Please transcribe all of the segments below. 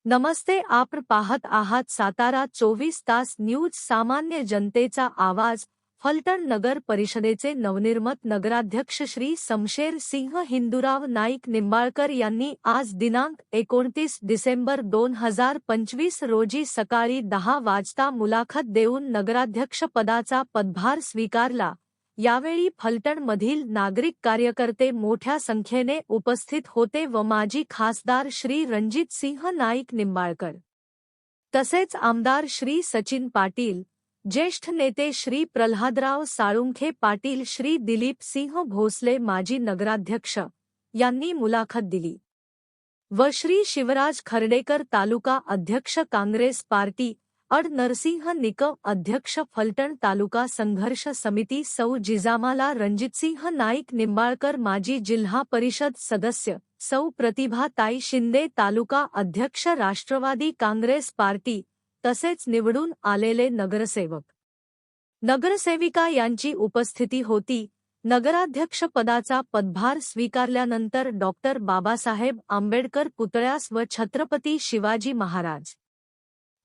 नमस्ते, आपण पाहत आहात सातारा 24 तास न्यूज. सामान्य जनतेचा आवाज. फलटण नगर परिषदेचे नवनिर्मित नगराध्यक्ष श्री शमशेर सिंह हिंदूराव नाईक निंबाळकर यांनी आज दिनांक 29 डिसेंबर 2025 रोजी सकाळी 10 वाजता मुलाखत देऊन नगराध्यक्ष पदाचा पदभार स्वीकारला. यावेळी फलटणमधील नागरिक कार्यकर्ते मोठ्या संख्येने उपस्थित होते व माजी खासदार श्री रणजित सिंह नाईक निंबाळकर तसेच आमदार श्री सचिन पाटील, ज्येष्ठ नेते श्री प्रल्हादराव साळुंखे पाटील, श्री दिलीप सिंह भोसले माजी नगराध्यक्ष यांनी मुलाखत दिली व श्री शिवराज खर्डेकर तालुका अध्यक्ष काँग्रेस पार्टी अड नरसिंह निकम अध्यक्ष फलटण तालुका संघर्ष समिती सौ जिजामाला रणजितसिंह नाईक निंबाळकर माजी जिल्हा परिषद सदस्य सौ प्रतिभाताई शिंदे तालुका अध्यक्ष राष्ट्रवादी काँग्रेस पार्टी तसेच निवडून आलेले नगरसेवक नगरसेविका यांची उपस्थिती होती. नगराध्यक्ष पदाचा पदभार स्वीकारल्यानंतर डॉक्टर बाबासाहेब आंबेडकर पुतळ्यास व छत्रपती शिवाजी महाराज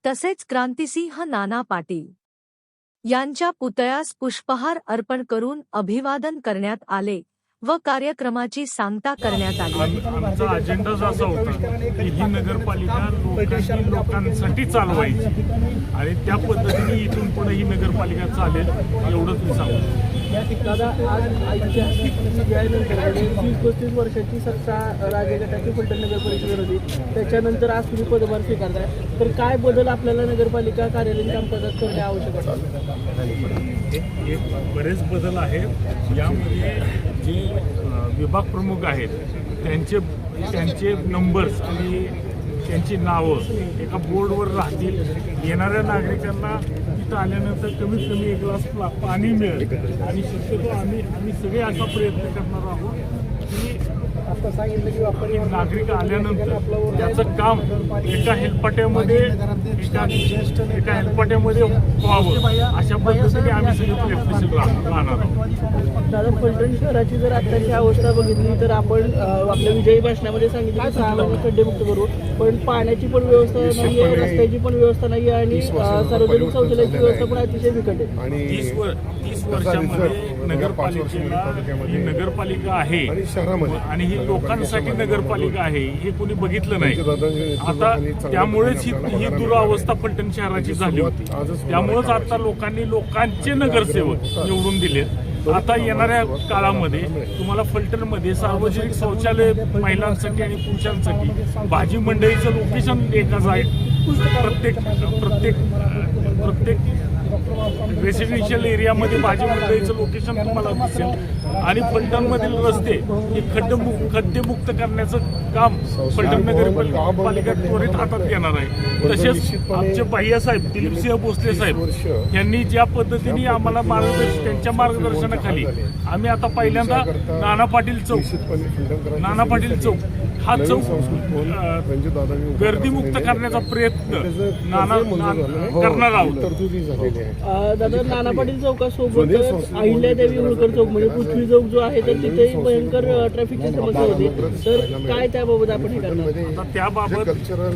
तसेच क्रांतिसिंह नाना पाटील यांच्या पुतळ्यास पुष्पहार अर्पण करून अभिवादन करण्यात आले व कार्यक्रमाची सांगता करण्यात आली. आमचा अजेंडा असा होता की ही नगरपालिका लोकांसाठी चालवायची आणि त्या पद्धतीने इथून पुढे ही नगरपालिका चालेल एवढंच मी सांगतो. या ठिकाणी आज ऐतिहासिक 30-35 वर्षाची सत्ता राजे गटाची फलटण नगर परिषदेवर होती. त्याच्यानंतर आज तुम्ही पदभार स्वीकारताय, तर काय बदल आपल्याला नगरपालिका कार्यालयीन कामकाजात करणे आवश्यक आहे? बरेच बदल आहेत. यामध्ये जे विभाग प्रमुख आहेत त्यांचे नंबर्स आणि त्यांची नावं एका बोर्डवर राहतील. येणाऱ्या नागरिकांना इथं आल्यानंतर कमीत कमी एक ग्लास पाणी मिळेल आणि शक्यतो आम्ही सगळे असा प्रयत्न करणार आहोत की आता सांगितलं की आपण नागरिक आल्यानंतर त्याचं काम एका हेलपाट्यामध्ये व्हावं अशा पद्धतीने आम्ही सगळे प्रयत्नशील राहणार आहोत. दादा, फलटण शहराची जर आत्ताची अवस्था बघितली तर आपण आपल्या विजयी भाषणामध्ये सांगितलं की 6 महिने खड्डेमुक्त करू, पण पाण्याची पण व्यवस्था नाही आहे, रस्त्याची पण व्यवस्था नाही आहे आणि सार्वजनिक शौचालयाची व्यवस्था पण अतिशय बिकट आहे. 30 वर्षामध्ये नगरपालिकेला ही नगरपालिका आहे आणि ही लोकांसाठी नगरपालिका आहे हे कोणी बघितलं नाही. आता त्यामुळेच ही दुरावस्था फलटण शहराची झाली होती. त्यामुळेच आता लोकांचे नगरसेवक निवडून दिले. आता येणाऱ्या काळामध्ये तुम्हाला फलटणमध्ये सार्वजनिक शौचालय महिलांसाठी आणि पुरुषांसाठी भाजी मंडईचं लोकेशन एकाच आहे. प्रत्येक रेसिडेन्शियल एरियामध्ये भाजी मंडईचं लोकेशन तुम्हाला दिसेल आणि फलटणमधील रस्ते हे खड्डेमुक्त करण्याचं काम फलटण नगरपालिका त्वरित हातात घेणार आहे. तसेच आमचे बाह्यसाहेब दिलीपसिंह भोसले साहेब यांनी ज्या पद्धतीने आम्हाला त्यांच्या मार्गदर्शनाखाली आम्ही आता पहिल्यांदा नाना पाटील चौक हा चौक गर्दीमुक्त करण्याचा प्रयत्न करणार आहोत. दादा, नाना पाटील चौकासोबत अहिल्यादेवी होळकर चौक म्हणजे पृथ्वी चौक जो आहे तर तिथे भयंकर ट्रॅफिकची समस्या होती, तर काय त्याबाबत आपण हे करणार?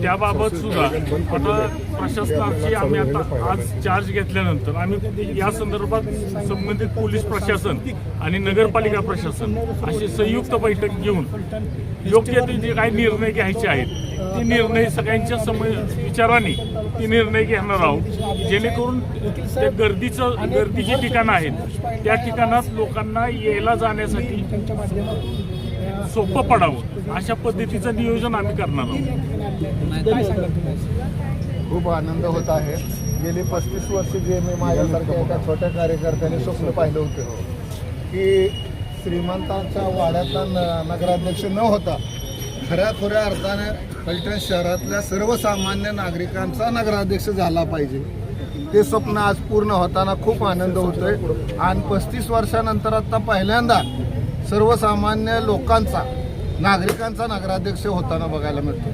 त्याबाबत सुद्धा आता प्रशासनाची आम्ही आता आज चार्ज घेतल्यानंतर आम्ही या संदर्भात संबंधित पोलीस प्रशासन आणि नगरपालिका प्रशासन अशी संयुक्त बैठक घेऊन योग्य ते जे काही निर्णय घ्यायचे आहेत ते निर्णय सगळ्यांच्या विचाराने ते निर्णय घेणार आहोत, जेणेकरून ते गर्दीची ठिकाणं आहेत त्या ठिकाणात लोकांना यायला जाण्यासाठी सोपं पडावं अशा पद्धतीचं नियोजन आम्ही करणार आहोत. खूप आनंद होत आहे. गेली 35 वर्ष जे मी माझ्यासारख्या एका छोट्या कार्यकर्त्याने स्वप्न पाहिलं होतं की श्रीमंतांच्या वाड्यातला नगराध्यक्ष न होता खऱ्या अर्थाने फलटण शहरातल्या सर्वसामान्य नागरिकांचा नगराध्यक्ष झाला पाहिजे. ते स्वप्न आज पूर्ण होताना खूप आनंद होतोय आणि 35 वर्षानंतर आता पहिल्यांदा सर्वसामान्य लोकांचा नागरिकांचा नगराध्यक्ष होताना बघायला मिळतो.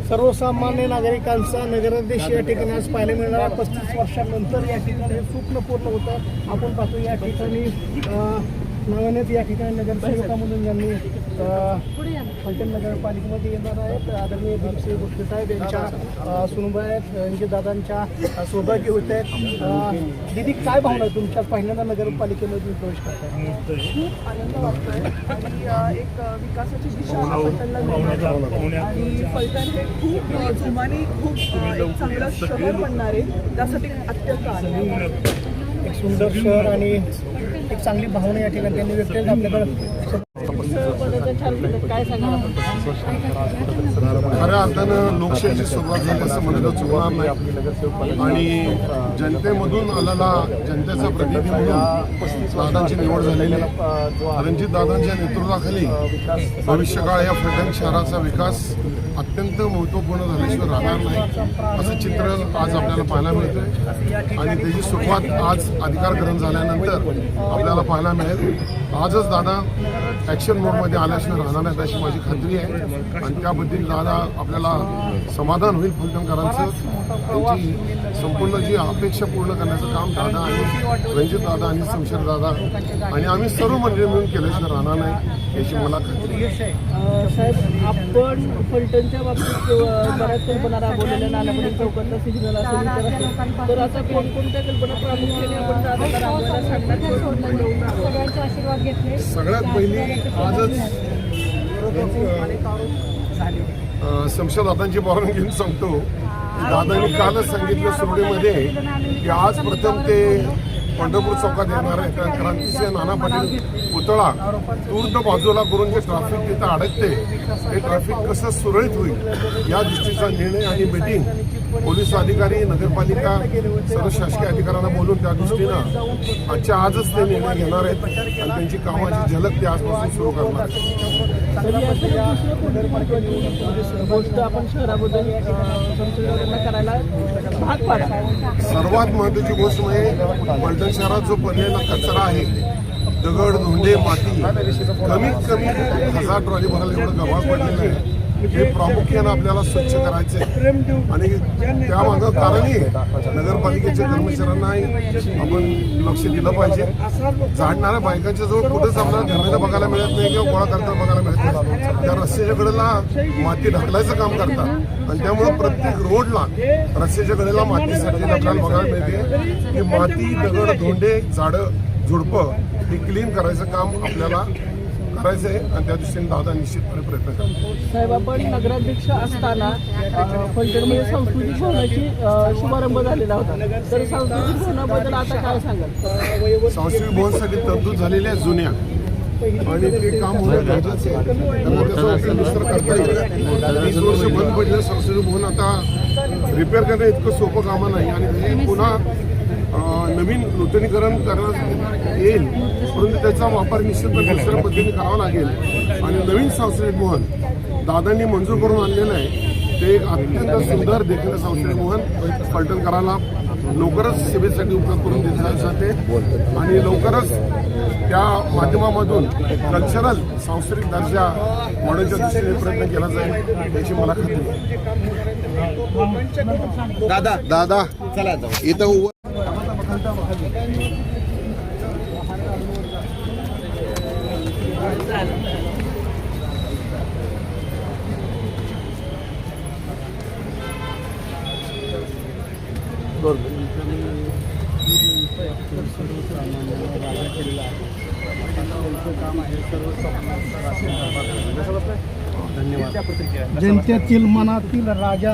सर्वसामान्य नागरिकांचा नगराध्यक्ष या ठिकाणी आज पाहायला मिळणार आहे. 35 वर्षांनंतर या ठिकाणी हे स्वप्न पूर्ण होतं. आपण पाहतो या ठिकाणी नव्यानेच या ठिकाणी नगरसेविका म्हणून ज्यांनी फलटण नगरपालिकेमध्ये येणार आहेत आदरणीय दिलीपसिंह गोष्टी साहेब यांच्या सुनबाई आहेत, रणजित दादांच्या सहभागी होत आहेत. दिदी, काय भावना आहे तुमच्या पहिल्यांदा नगरपालिकेमध्ये प्रवेश करताय? खूप आनंद वाटतोय आणि एक विकासाची दिशा फलटणला मिळणार आणि फलटण हे खूप जुमाने खूप एक चांगलं शहर बनणार आहे, त्यासाठी अत्यंत आनंद वाटतोय. एक सुंदर शहर आणि एक चांगली भावना या ठिकाणी त्यांनी व्यक्त केली. आपल्याकडे काय सांगा? खऱ्या अर्थानं लोकशाहीची सुरुवात झाली असं म्हणायला चुकणार नाही आणि जनतेमधून आलेला जनतेचा प्रतिनिधी म्हणून दादांची निवड झालेली आहे. रणजित दादांच्या नेतृत्वाखाली भविष्यकाळ या फलटण शहराचा विकास अत्यंत महत्त्वपूर्ण झाल्याशिवाय राहणार नाही असं चित्र आज आपल्याला पाहायला मिळतंय आणि त्याची सुरुवात आज अधिकार ग्रहण झाल्यानंतर आपल्याला पाहायला मिळेल. आजच दादा ॲक्शन मोडमध्ये आल्याशिवाय राहणार नाहीत अशी माझी खात्री आहे आणि त्याबद्दल दादा आपल्याला समाधान होईल. फलटणकरांचं त्यांची संपूर्ण जी अपेक्षा पूर्ण करण्याचं काम दादा आणि रणजित दादा आणि शमशेर दादा आणि आम्ही सर्व मंडळी मिळून केल्याशिवाय राहणार नाही याची मला खात्री आहे. साहेब, आपण फलटणच्या बाबतीत बऱ्याच कल्पना राबवलेल्या नानापणी चौकातला सिग्नल असेल तर आता कोणकोणत्या कल्पना प्रामुख्याने आपण दादाला राबवायला सांगण्यात सगळ्यात पहिली आजच शमशेर दादांची परवानगी घेऊन सांगतो. दादांनी कालच सांगितलं सुरडीमध्ये की आज प्रथम ते पंढरपूर चौकात येणार आहे. त्या क्रांतिसिंह नाना पाटील पुतळा पूर्ण बाजूला करून जे ट्रॅफिक तिथं अडकते हे ट्रॅफिक कसं सुरळीत होईल या दृष्टीचा निर्णय आणि मीटिंग पोलीस अधिकारी नगरपालिका सर्व शासकीय अधिकाऱ्यांना बोलून त्या दृष्टीनं आजच्या आजच ते निर्णय घेणार आहेत आणि त्यांची कामाची झलक ते आजपासून सुरू करणार आहेत. गोष्ट आपण शहराबद्दल करायला भाग पाडा. सर्वात महत्त्वाची गोष्ट म्हणजे फलटण शहरात जो पडलेला कचरा आहे, दगड धोंडे माती, कमीत कमी 1000 ट्रॉली भरायला एवढं गव्हाळ पडलेलं आहे. हे प्रामुख्यानं आपल्याला स्वच्छ करायचं आहे आणि त्यामागं कारणही नगरपालिकेच्या कर्मचाऱ्यांनाही आपण लक्ष दिलं पाहिजे. झाडणाऱ्या बायकांच्या जवळ कुठेच आपल्याला धरलेलं बघायला मिळत नाही किंवा गोळा करताना बघायला मिळत नाही. त्या रस्त्याच्या कडेला माती ढकलायचं काम करतात आणि त्यामुळे प्रत्येक रोडला रस्त्याच्या कडेला माती साठलेली आपल्याला बघायला मिळते. की माती, दगड, धोंडे, झाडं, झुडपं हे क्लीन करायचं काम आपल्याला करायचं आहे आणि त्या दृष्टीने दादा निश्चितपणे प्रयत्न करतो. साहेब, आपण नगराध्यक्ष असताना फलटणमध्ये सांस्कृतिक भवनाची शुभारंभ झालेला होता, तर सांस्कृतिक भवनाबद्दल आता काय सांगाल? सांस्कृतिक भवनसाठी तरतूद झालेल्या जुन्या आणि ते काम होणं गरजेचं आहे. त्यामुळे त्याचा उपयोग दुसरं करता येईल. 20 वर्ष बंद पडलेलं सांस्कृतिक भवन आता रिपेअर करणं इतकं सोपं कामं नाही आणि ते पुन्हा नवीन नूतनीकरण करण्यात येईल, परंतु त्याचा वापर निश्चितपणे दुसऱ्या पद्धतीने करावा लागेल आणि नवीन सांस्कृतिक भवन दादांनी मंजूर करून आणलेलं आहे. ते एक अत्यंत सुंदर देखील सांस्कृतिक भवन फलटणकरांना लवकरच सेवेसाठी उपयोग करून दिले जाते आणि लवकरच त्या माध्यमामधून कल्चरल सांस्कृतिक दर्जा वाढवण्याच्या दृष्टीने प्रयत्न केला जाईल याची मला खात्री आहे. दादा चला इथं जनतेतील मनातील राजा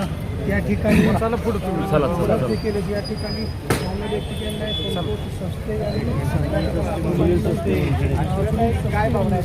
या ठिकाणी केले या ठिकाणी काय भावना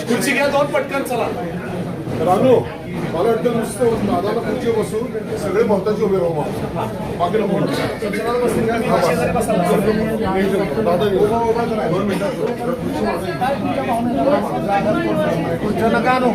खुर्ची घ्या दोन पटकन चला रानू मला वाटतं नुसतं दादाला खुर्ची बसून सगळे महत्वाचे उभे राहू बाकी नको खुर्च्या नका आणू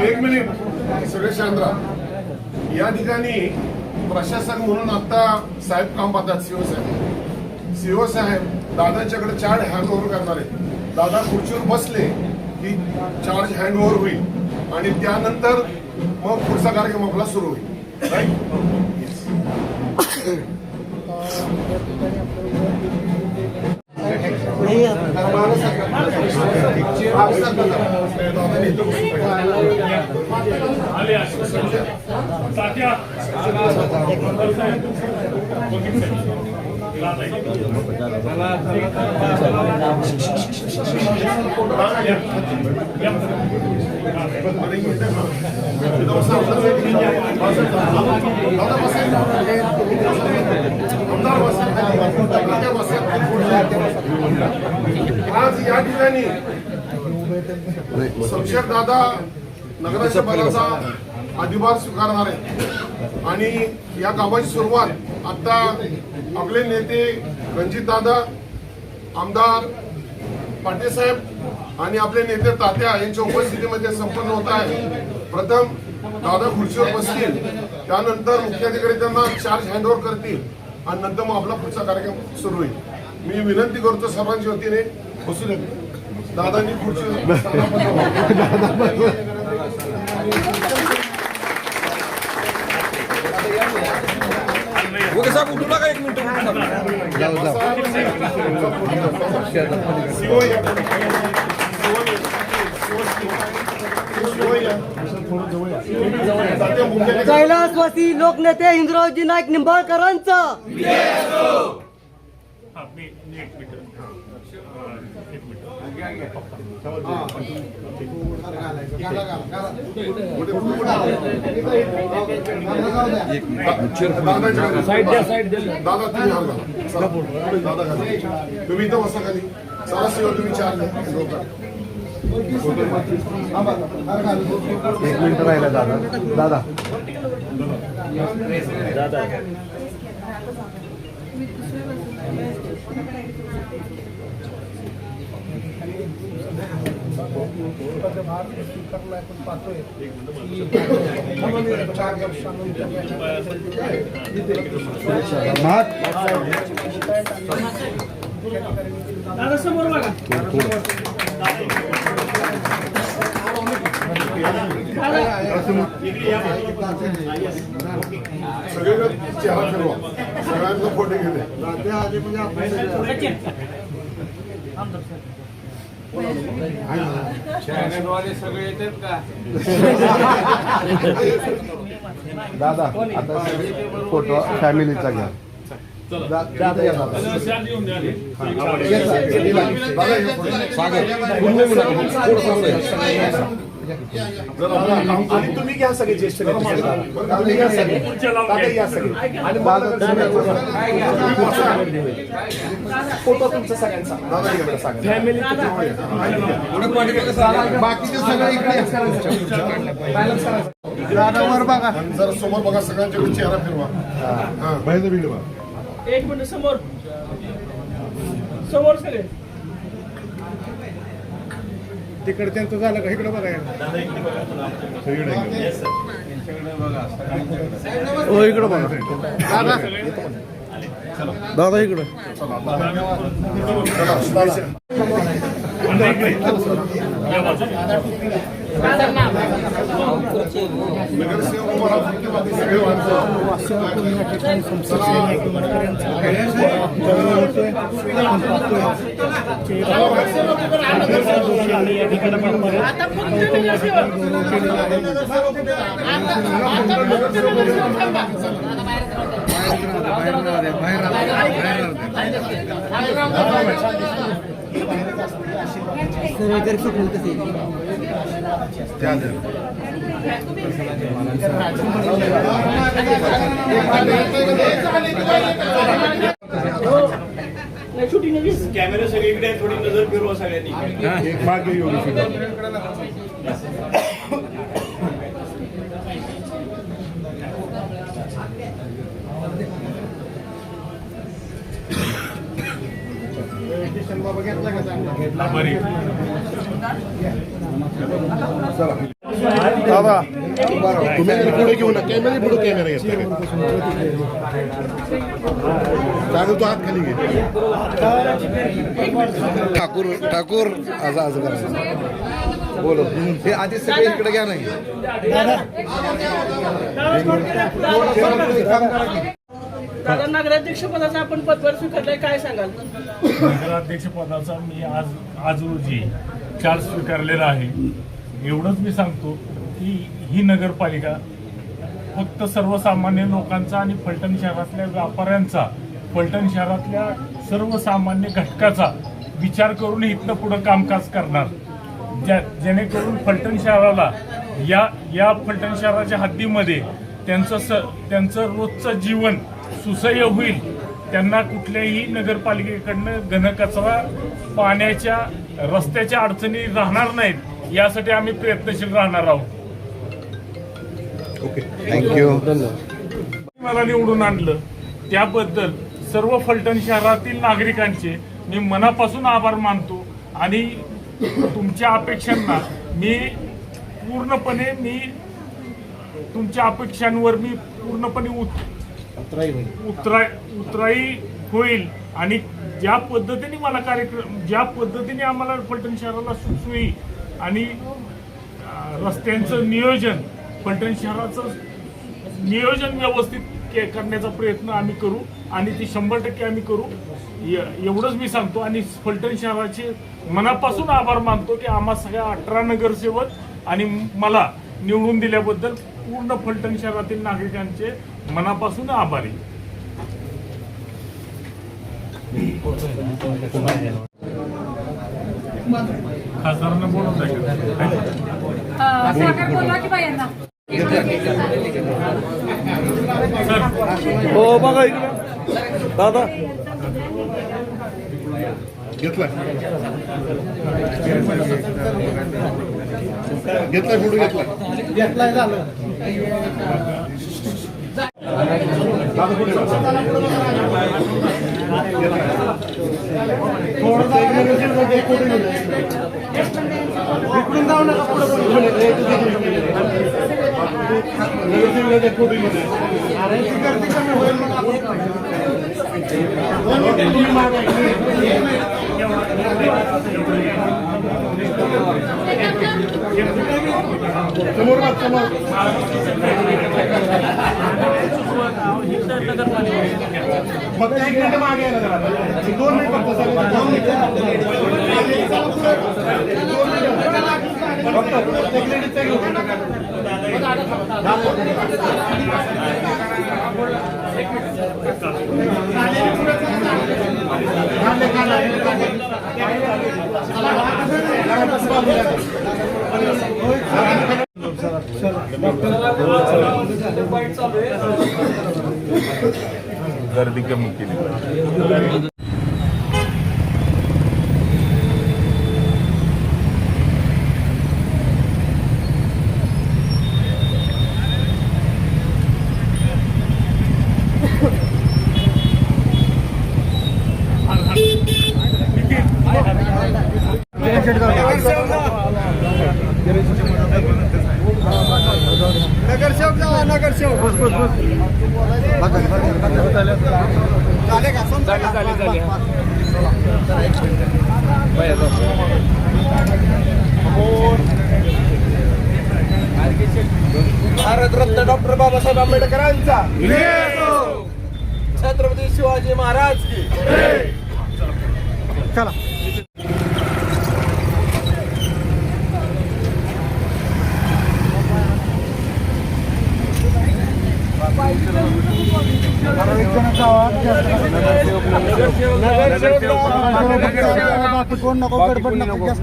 एक मिनिट सगळे शांत राहा. या ठिकाणी प्रशासक म्हणून आता साहेब काम पाहतात. सीओ साहेब दादांच्याकडे चार्ज हँडओव्हर करणार आहेत. दादा खुर्चीवर बसले की चार्ज हँडओव्हर होईल आणि त्यानंतर मग पुढचा कार्यक्रम आपला सुरू होईल. राईट. आज या ठिकाणी शमशेर दादा नगराध्यक्ष पदाचा अधिभार स्वीकारणार आहे आणि या कामाची सुरुवात आता आपले नेते रणजित दादा, आमदार पाटील साहेब आणि आपले नेते तात्या यांच्या उपस्थितीमध्ये संपन्न होत आहे. प्रथम दादा खुर्चीवर बसतील, त्यानंतर मुख्याधिकारी त्यांना चार्ज हँडओव्हर करतील आणि नंतर मग आपला पुढचा कार्यक्रम सुरू होईल. मी विनंती करतो सर्वांच्या वतीने बसू दे. दादांनी खुर्ची साहेब उठू नका एक मिनिट. कैलासवासी लोकनेते इंद्रावजी नाईक निंबाळकरांचं दादा तुम्ही इथं बसा खाली. चला शिव तुम्ही चार एक मिनिट राहिला दादा. दादा पदभार स्वीकारला आपण पाहतोय दादा समोर बघा. सगळीकडे चेहरा फिरवा. सगळ्यांना फोटो घेते. सगळे येतात का दादा आता फोटो फॅमिलीचा घ्या. सागर आणि तुम्ही घ्या सगळे ज्येष्ठ नेते. तुम्ही घ्या सगळे. दादा या सगळे. आणि फोटो तुमचा सगळ्यांचा फॅमिली बाकीचे सगळे इकडे दादावर बघा. जरा समोर बघा, सगळ्यांच्या चेहरा फिरवा. बाहेरचा व्हिडिओ बघा. एक मिनिट समोर समोर सगळे तिकडे त्यांचं झालं का इकडे बघा. हो इकडे बघा. दादा इकडे. नगरसेवक उभा राहून सगळे शूटिंग कॅमेरा सगळीकडे थोडी नजर फिरवा सगळ्यांनी. मागे येऊ. बरी. दादा तुम्ही पुढे घेऊ ना. कॅमेरा पुढे कॅमेरा घेतला. दादा तू हात खाली घे. ठाकूर ठाकूर असं असं करायचं. बोल हे आधी सगळे इकडे घ्या नाही. दादा नगराध्यक्ष पदाचा आपण पदभार स्वीकारलाय, काय सांगाल? नगराध्यक्ष पदाचा मी आज रोजी चार्ज स्वीकारलेला आहे. एवढंच मी सांगतो की ही नगरपालिका फक्त सर्वसामान्य लोकांचा आणि फलटण शहरातल्या व्यापाऱ्यांचा, फलटण शहरातल्या सर्वसामान्य घटकाचा विचार करून इथनं पुढं कामकाज करणार, जेणेकरून फलटण शहराला या फलटण शहराच्या हद्दीमध्ये त्यांचं रोजचं जीवन सुसह्य होईल. त्यांना कुठल्याही नगरपालिकेकडनं घनकचरा, पाण्याच्या, रस्त्याच्या अडचणी राहणार नाहीत. यासाठी आम्ही प्रयत्नशील राहणार आहोत. Okay thank you. मला निवडून आणलं त्याबद्दल सर्व फलटण शहरातील नागरिकांचे मी मनापासून आभार मानतो आणि तुमच्या अपेक्षांना तुमच्या अपेक्षांवर मी पूर्णपणे उतराई होईल आणि ज्या पद्धतीने आम्हाला फलटण शहराला सुखसोयी आणि रस्त्यांचं नियोजन, फलटण शहराचं नियोजन व्यवस्थित करण्याचा प्रयत्न आम्ही करू आणि ती 100% आम्ही करू. एवढंच मी सांगतो आणि फलटण शहराचे मनापासून आभार मानतो की आम्हा सगळ्या 18 नगरसेवक आणि मला निवडून दिल्याबद्दल पूर्ण फलटण शहरातील नागरिकांचे मनापासून आभारी. खासदारांना बोलून हो बघा इकडे दादा घेतलाय फोटो घेतलाय झालं. इकडून जाऊ नका पुढे समोर फक्त 1 मिनिट मागे आहे ना. 2 मिनिट फक्त सर. 2 मिनिट फक्त गर्दी कमी केली. नगरसेवक जावा भारतरत्न डॉक्टर बाबासाहेब आंबेडकरांचा छत्रपती शिवाजी महाराज की चला.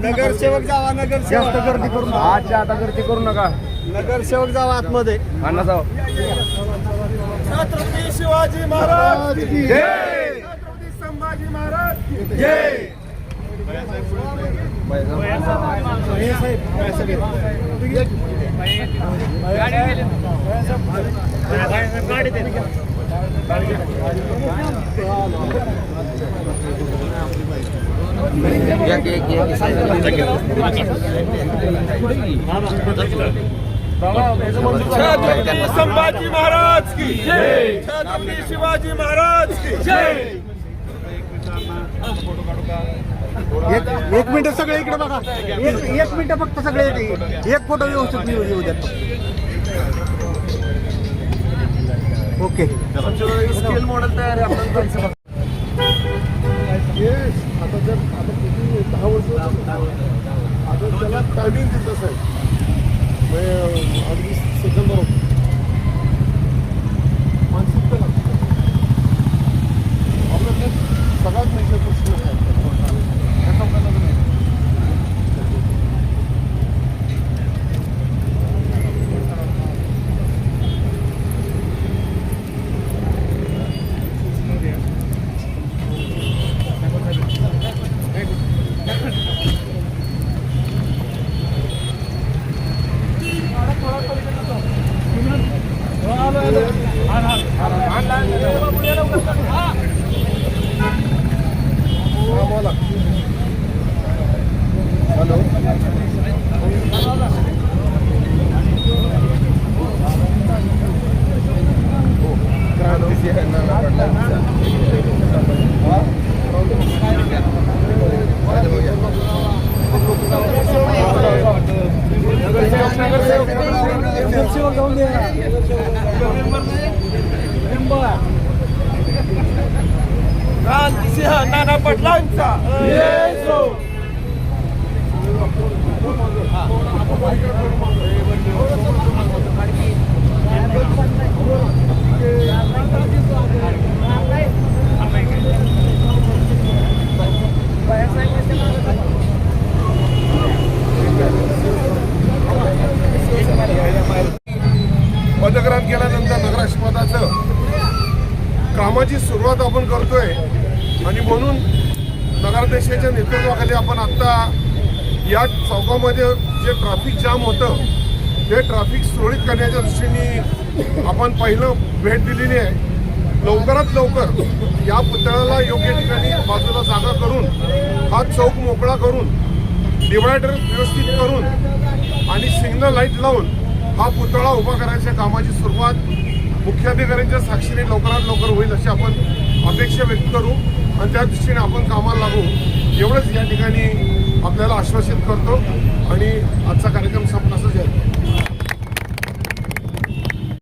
नगरसेवक जावा जास्त गर्दी करू नका. आजच्या आता गर्दी करू नका. नगरसेवक जावा आतमध्ये. छत्रपती शिवाजी महाराज की जय. छत्रपती संभाजी महाराज की जय. छत्रपती संभाजी महाराज की जय. छत्रपती शिवाजी महाराज की जय. एक मिनिट सगळे इकडे बघा. एक मिनिट फक्त सगळे एक फोटो व्यवस्थित येऊ द्या. ओके. स्केल मॉडेल तयार आहे आपण. आता जर आता किती 10 वर्ष आता त्याला टायमिंग दिलं साहेब अगदी सेकंदावर मानसिकता लागते. आपल्याकडे सगळ्यात मोठे प्रश्न आहेत. हॅलो. क्रांतिसिंह नाना पाटलांचा पदग्रहण केल्यानंतर नगराध्यक्षपदाचं कामाची सुरुवात आपण करतोय आणि म्हणून नगराध्यक्षाच्या नेतृत्वाखाली आपण आत्ता या चौकामध्ये जे ट्रॅफिक जाम होतं ते ट्रॅफिक सुरळीत करण्याच्या दृष्टीने आपण पहिलं भेट दिलेली आहे. लवकरात लवकर या पुतळ्याला योग्य ठिकाणी बाजूला जागा करून हा चौक मोकळा करून डिवायडर व्यवस्थित करून आणि सिग्नल लाईट लावून हा पुतळा उभा करायच्या कामाची सुरुवात मुख्याधिकाऱ्यांच्या साक्षीने लवकरात लवकर होईल अशी आपण अपेक्षा व्यक्त करू आणि त्या दृष्टीने आपण कामाला लागू एवढंच या ठिकाणी आपल्याला आश्वासित करतो आणि आजचा कार्यक्रम संपण्याचं जाईल.